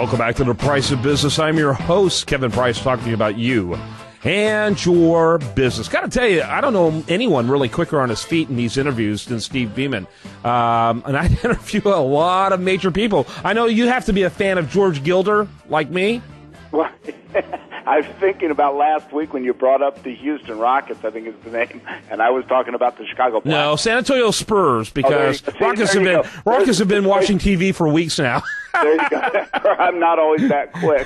Welcome back to The Price of Business. I'm your host, Kevin Price, talking to you about you and your business. Got to tell you, I don't know anyone really quicker on his feet in these interviews than Steve Beaman. And I interview a lot of major people. I know you have to be a fan of George Gilder, like me. Well, I was thinking about last week when you brought up the Houston Rockets, I think is the name, and I was talking about the Chicago Blacks. No, San Antonio Spurs, because Rockets have been watching TV for weeks now. There you go. I'm not always that quick.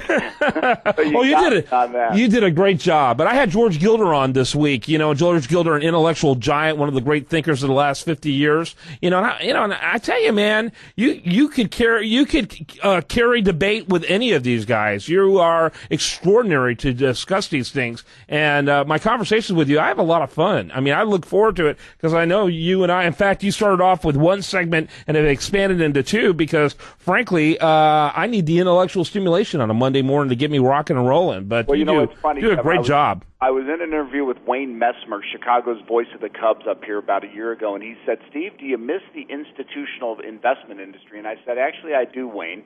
You did a great job. But I had George Gilder on this week. You know, George Gilder, an intellectual giant, one of the great thinkers of the last 50 years. And I tell you, man, you could carry debate with any of these guys. You are extraordinary to discuss these things. And my conversations with you, I have a lot of fun. I mean, I look forward to it because I know you and I. In fact, you started off with one segment and have expanded into two because, frankly, I need the intellectual stimulation on a Monday morning to get me rocking and rolling. But well, it's funny. You do a great job. I was in an interview with Wayne Messmer, Chicago's voice of the Cubs, up here about a year ago, and he said, "Steve, do you miss the institutional investment industry?" And I said, "Actually, I do, Wayne."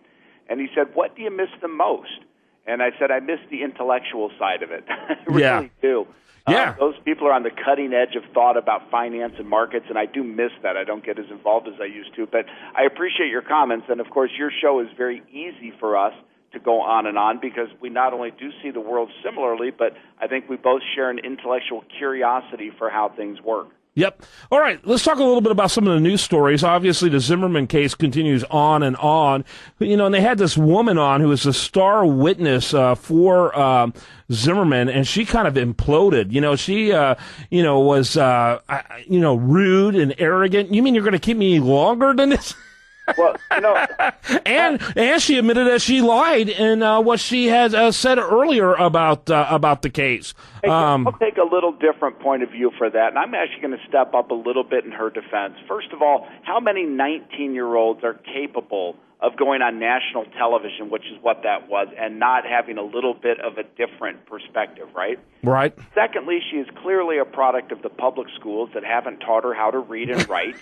And he said, "What do you miss the most?" And I said, "I miss the intellectual side of it." I really do. Yeah. Those people are on the cutting edge of thought about finance and markets, and I do miss that. I don't get as involved as I used to. But I appreciate your comments, and, of course, your show is very easy for us to go on because we not only do see the world similarly, but I think we both share an intellectual curiosity for how things work. Yep. All right, let's talk a little bit about some of the news stories. Obviously, the Zimmerman case continues on and on. And they had this woman on who was a star witness for Zimmerman, and she kind of imploded. She was rude and arrogant. You mean you're going to keep me any longer than this? Well, and she admitted that she lied in what she had said earlier about the case. I'll take a little different point of view for that, and I'm actually going to step up a little bit in her defense. First of all, how many 19-year-olds are capable of going on national television, which is what that was, and not having a little bit of a different perspective, right? Right. Secondly, she is clearly a product of the public schools that haven't taught her how to read and write,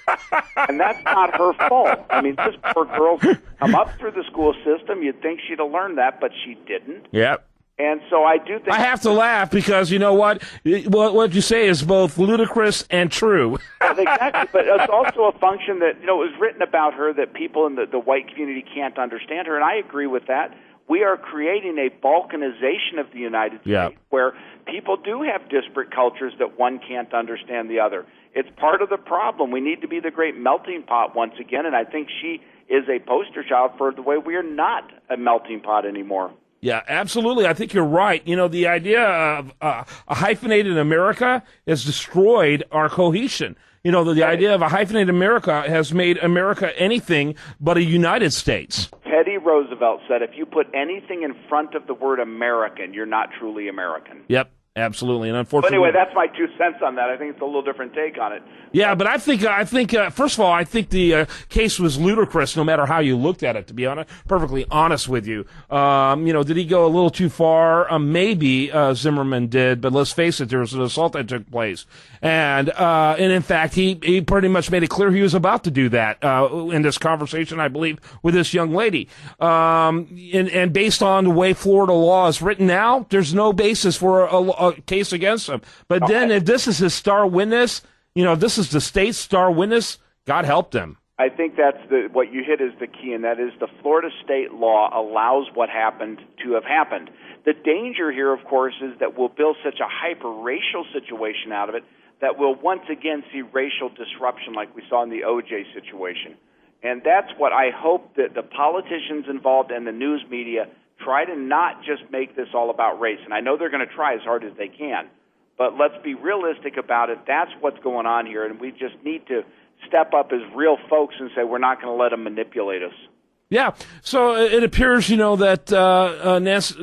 and that's not her fault. I mean, this poor girl come up through the school system. You'd think she'd have learned that, but she didn't. Yep. And so I do think... I have to laugh because you know what? What you say is both ludicrous and true. Exactly, but it's also a function that, it was written about her that people in the white community can't understand her, and I agree with that. We are creating a balkanization of the United States where people do have disparate cultures that one can't understand the other. It's part of the problem. We need to be the great melting pot once again, and I think she is a poster child for the way we are not a melting pot anymore. Yeah, absolutely. I think you're right. The idea of a hyphenated America has destroyed our cohesion. The idea of a hyphenated America has made America anything but a United States. Teddy Roosevelt said, if you put anything in front of the word American, you're not truly American. Yep. Absolutely, and unfortunately. But anyway, that's my 2 cents on that. I think it's a little different take on it. Yeah, but I think first of all, I think the case was ludicrous, no matter how you looked at it. To be perfectly honest with you, did he go a little too far? Maybe Zimmerman did, but let's face it, there was an assault that took place, and in fact, he pretty much made it clear he was about to do that in this conversation, I believe, with this young lady. And based on the way Florida law is written now, there's no basis for a case against him. But then if this is his star witness, if this is the state's star witness, God help them. I think that's what you hit is the key, and that is the Florida state law allows what happened to have happened. The danger here, of course, is that we'll build such a hyper-racial situation out of it that we'll once again see racial disruption like we saw in the O.J. situation. And that's what I hope that the politicians involved and the news media try to not just make this all about race. And I know they're going to try as hard as they can, but let's be realistic about it. That's what's going on here, and we just need to step up as real folks and say we're not going to let them manipulate us. Yeah, so it appears, that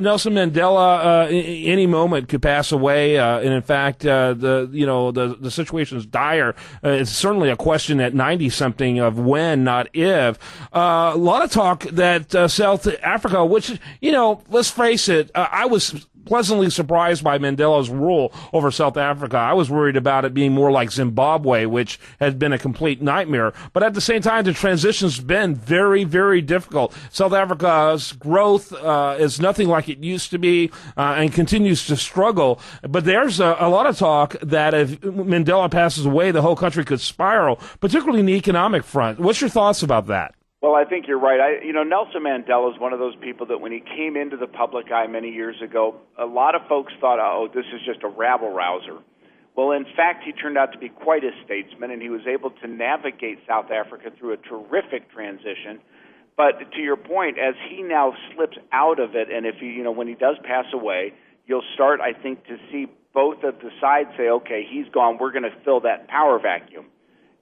Nelson Mandela any moment could pass away, and in fact, the situation is dire. It's certainly a question at 90-something of when, not if. A lot of talk that South Africa, which let's face it, I was pleasantly surprised by Mandela's rule over South Africa. I was worried about it being more like Zimbabwe, which has been a complete nightmare. But at the same time, the transition's been very, very difficult. South Africa's growth is nothing like it used to be and continues to struggle. But there's a lot of talk that if Mandela passes away, the whole country could spiral, particularly in the economic front. What's your thoughts about that? Well, I think you're right. Nelson Mandela is one of those people that when he came into the public eye many years ago, a lot of folks thought, oh, this is just a rabble-rouser. Well, in fact, he turned out to be quite a statesman, and he was able to navigate South Africa through a terrific transition. But to your point, as he now slips out of it, and if he, when he does pass away, you'll start, I think, to see both of the sides say, okay, he's gone, we're going to fill that power vacuum.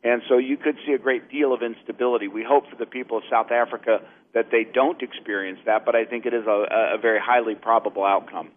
And so you could see a great deal of instability. We hope for the people of South Africa that they don't experience that, but I think it is a very highly probable outcome.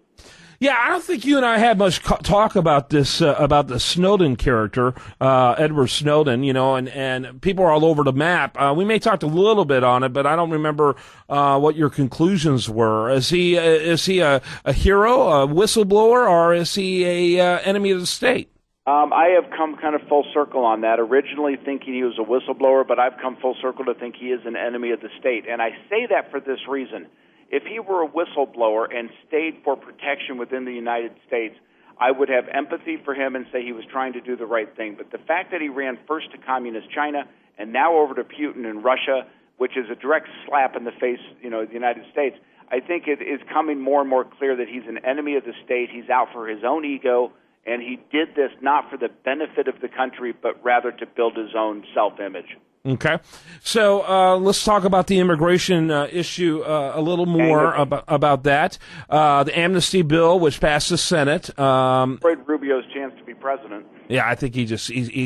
Yeah, I don't think you and I had much talk about this, about the Snowden character, Edward Snowden, and people are all over the map. We may talk a little bit on it, but I don't remember what your conclusions were. Is he a hero, a whistleblower, or is he a enemy of the state? I have come kind of full circle on that, originally thinking he was a whistleblower, but I've come full circle to think he is an enemy of the state. And I say that for this reason. If he were a whistleblower and stayed for protection within the United States, I would have empathy for him and say he was trying to do the right thing. But the fact that he ran first to communist China and now over to Putin in Russia, which is a direct slap in the face, of the United States, I think it is coming more and more clear that he's an enemy of the state. He's out for his own ego. And he did this not for the benefit of the country, but rather to build his own self-image. Okay. So let's talk about the immigration issue a little more about that. The amnesty bill, which passed the Senate. Afraid Rubio's chance to be president. Yeah, I think he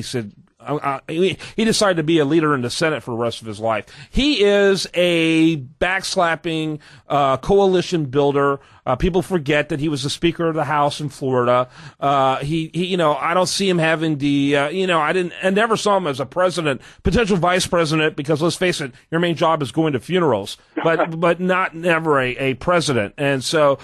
said... he decided to be a leader in the Senate for the rest of his life. He is a backslapping coalition builder. People forget that he was the Speaker of the House in Florida. He I don't see him having the, I never saw him as a president, potential vice president, because let's face it, your main job is going to funerals, but never a president. And so,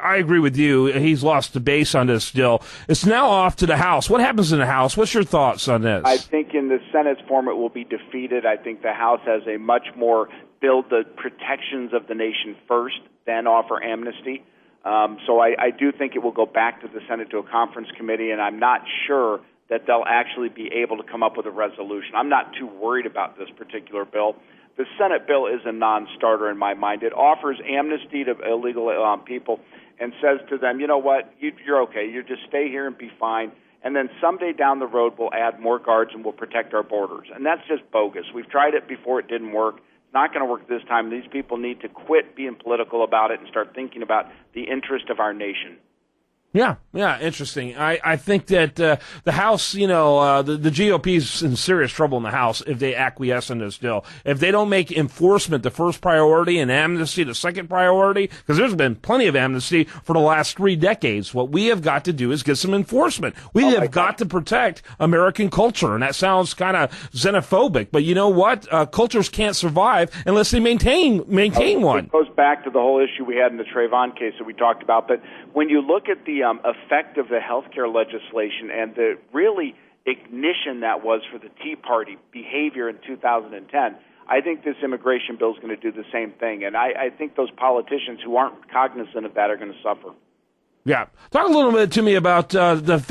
I agree with you. He's lost the base on this deal. It's now off to the House. What happens in the House? What's your thoughts on this? I think in the Senate's form it will be defeated. I think the House has a much more build the protections of the nation first, then offer amnesty. So I do think it will go back to the Senate to a conference committee, and I'm not sure that they'll actually be able to come up with a resolution. I'm not too worried about this particular bill. The Senate bill is a non-starter in my mind. It offers amnesty to illegal people and says to them, you know what, you're okay. You just stay here and be fine. And then someday down the road, we'll add more guards and we'll protect our borders. And that's just bogus. We've tried it before. It didn't work. It's not going to work this time. These people need to quit being political about it and start thinking about the interest of our nation. Yeah, interesting. I think that the House, the GOP's in serious trouble in the House if they acquiesce in this deal. If they don't make enforcement the first priority and amnesty the second priority, because there's been plenty of amnesty for the last 3 decades, what we have got to do is get some enforcement. We have got to protect American culture, and that sounds kind of xenophobic, but you know what? Cultures can't survive unless they maintain one. It goes back to the whole issue we had in the Trayvon case that we talked about, but when you look at the effect of the health care legislation and the really ignition that was for the Tea Party behavior in 2010, I think this immigration bill is going to do the same thing. And I think those politicians who aren't cognizant of that are going to suffer. Yeah. Talk a little bit to me about the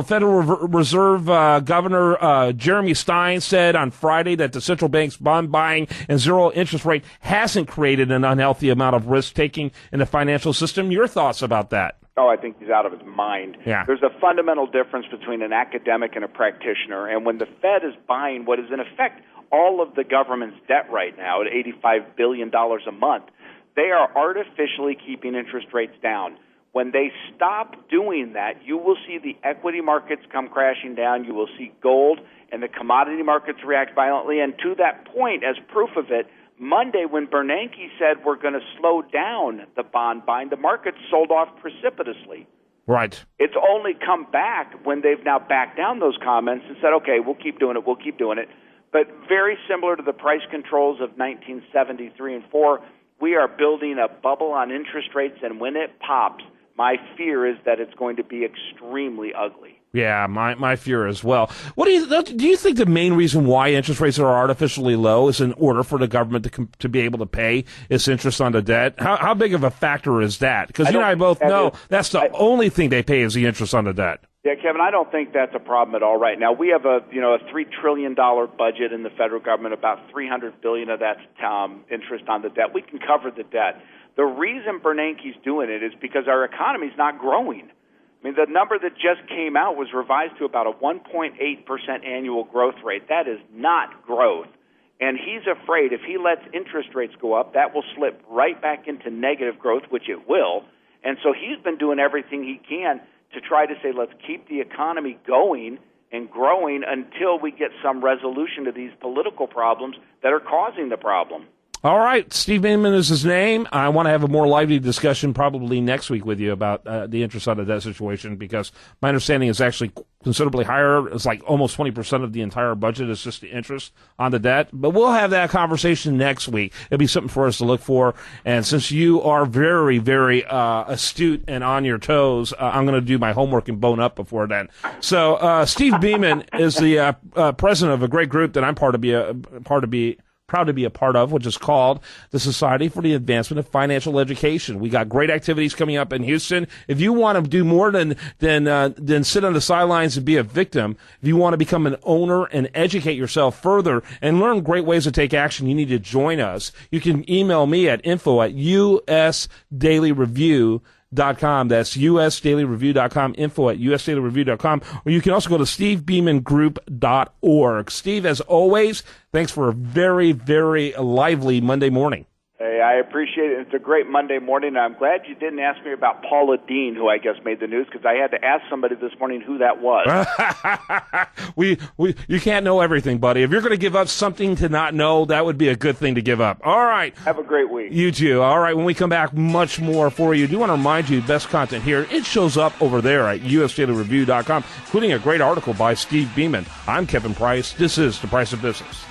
Federal Reserve Governor Jeremy Stein said on Friday that the central bank's bond buying and zero interest rate hasn't created an unhealthy amount of risk taking in the financial system. Your thoughts about that? Oh, I think he's out of his mind. Yeah. There's a fundamental difference between an academic and a practitioner. And when the Fed is buying what is in effect all of the government's debt right now at $85 billion a month, they are artificially keeping interest rates down. When they stop doing that, you will see the equity markets come crashing down. You will see gold and the commodity markets react violently. And to that point, as proof of it, Monday, when Bernanke said we're going to slow down the bond buying, the market sold off precipitously. Right. It's only come back when they've now backed down those comments and said, okay, we'll keep doing it. But very similar to the price controls of 1973 and 4, we are building a bubble on interest rates, and when it pops, my fear is that it's going to be extremely ugly. Yeah, my fear as well. What do you think the main reason why interest rates are artificially low is in order for the government to be able to pay its interest on the debt? How big of a factor is that? Because you and I both know that's the only thing they pay is the interest on the debt. Yeah, Kevin, I don't think that's a problem at all right now. We have a $3 trillion budget in the federal government. About $300 billion of that's interest on the debt. We can cover the debt. The reason Bernanke's doing it is because our economy's not growing. I mean, the number that just came out was revised to about a 1.8% annual growth rate. That is not growth. And he's afraid if he lets interest rates go up, that will slip right back into negative growth, which it will. And so he's been doing everything he can to try to say, let's keep the economy going and growing until we get some resolution to these political problems that are causing the problem. All right, Steve Beaman is his name. I want to have a more lively discussion probably next week with you about the interest on the debt situation, because my understanding is actually considerably higher. It's like almost 20% of the entire budget is just the interest on the debt. But we'll have that conversation next week. It'll be something for us to look for. And since you are very, very astute and on your toes, I'm going to do my homework and bone up before then. So Steve Beaman is the president of a great group that I'm proud to be a part of, which is called the Society for the Advancement of Financial Education. We got great activities coming up in Houston. If you want to do more than sit on the sidelines and be a victim, if you want to become an owner and educate yourself further and learn great ways to take action, you need to join us. You can email me at info@usdailyreview.com. That's usdailyreview.com, info@usdailyreview.com, or you can also go to stevebeamangroup.org. Steve, as always, thanks for a very, very lively Monday morning. Hey, I appreciate it. It's a great Monday morning, and I'm glad you didn't ask me about Paula Dean, who I guess made the news, because I had to ask somebody this morning who that was. You can't know everything, buddy. If you're going to give up something to not know, that would be a good thing to give up. All right. Have a great week. You too. All right, when we come back, much more for you. I do want to remind you, best content here, it shows up over there at usdailyreview.com, including a great article by Steve Beaman. I'm Kevin Price. This is The Price of Business.